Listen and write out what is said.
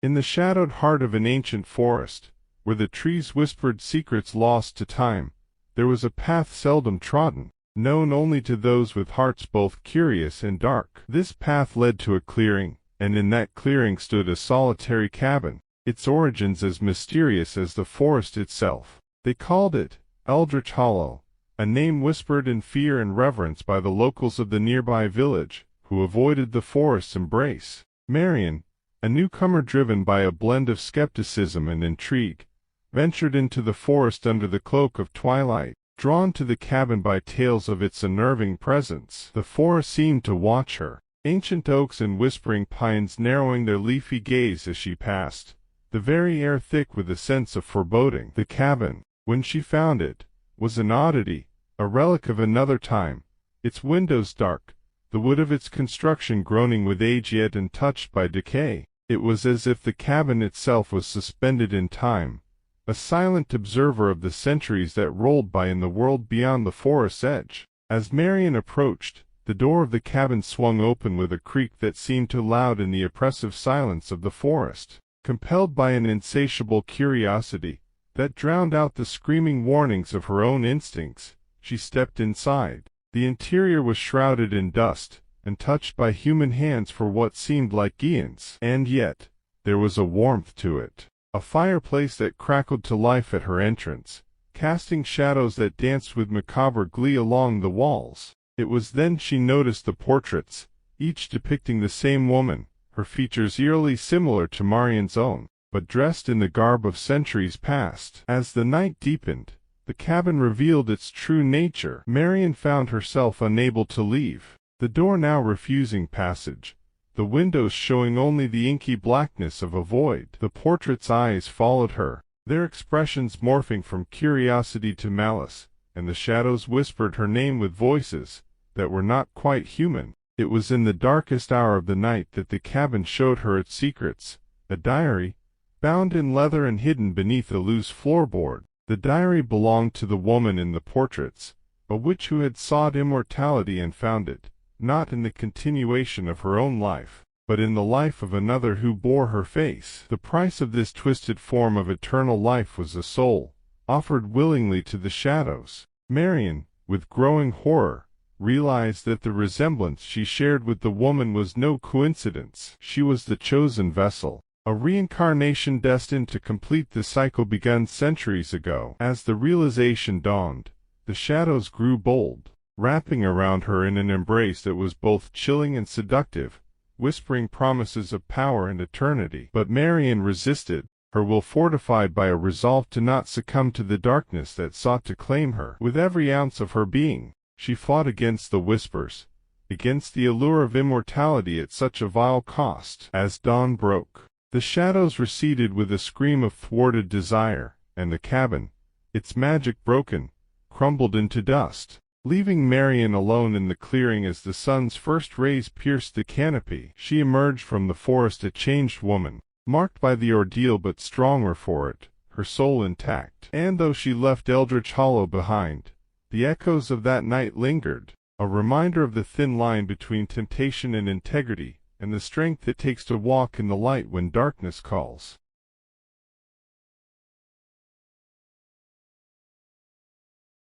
In the shadowed heart of an ancient forest, where the trees whispered secrets lost to time, there was a path seldom trodden, known only to those with hearts both curious and dark. This path led to a clearing, and in that clearing stood a solitary cabin, its origins as mysterious as the forest itself. They called it Eldritch Hollow, a name whispered in fear and reverence by the locals of the nearby village, who avoided the forest's embrace. Marion, a newcomer driven by a blend of skepticism and intrigue, ventured into the forest under the cloak of twilight, drawn to the cabin by tales of its unnerving presence. The forest seemed to watch her, ancient oaks and whispering pines narrowing their leafy gaze as she passed, the very air thick with a sense of foreboding. The cabin, when she found it, was an oddity, a relic of another time, its windows dark, the wood of its construction groaning with age yet untouched by decay. It was as if the cabin itself was suspended in time, a silent observer of the centuries that rolled by in the world beyond the forest's edge. As Marion approached, the door of the cabin swung open with a creak that seemed too loud in the oppressive silence of the forest. Compelled by an insatiable curiosity that drowned out the screaming warnings of her own instincts, she stepped inside. The interior was shrouded in dust, and touched by human hands for what seemed like eons. And yet, there was a warmth to it. A fireplace that crackled to life at her entrance, casting shadows that danced with macabre glee along the walls. It was then she noticed the portraits, each depicting the same woman, her features eerily similar to Marion's own, but dressed in the garb of centuries past. As the night deepened, the cabin revealed its true nature. Marion found herself unable to leave, the door now refusing passage, the windows showing only the inky blackness of a void. The portrait's eyes followed her, their expressions morphing from curiosity to malice, and the shadows whispered her name with voices that were not quite human. It was in the darkest hour of the night that the cabin showed her its secrets, a diary, bound in leather and hidden beneath a loose floorboard. The diary belonged to the woman in the portraits, a witch who had sought immortality and found it, not in the continuation of her own life, but in the life of another who bore her face. The price of this twisted form of eternal life was a soul, offered willingly to the shadows. Marion, with growing horror, realized that the resemblance she shared with the woman was no coincidence. She was the chosen vessel, a reincarnation destined to complete the cycle begun centuries ago. As the realization dawned, the shadows grew bold, wrapping around her in an embrace that was both chilling and seductive, whispering promises of power and eternity. But Marion resisted, her will fortified by a resolve to not succumb to the darkness that sought to claim her. With every ounce of her being, she fought against the whispers, against the allure of immortality at such a vile cost. As dawn broke, the shadows receded with a scream of thwarted desire, and the cabin, its magic broken, crumbled into dust, leaving Marion alone in the clearing. As the sun's first rays pierced the canopy, she emerged from the forest a changed woman, marked by the ordeal but stronger for it, her soul intact. And though she left Eldritch Hollow behind, the echoes of that night lingered, a reminder of the thin line between temptation and integrity, and the strength it takes to walk in the light when darkness calls.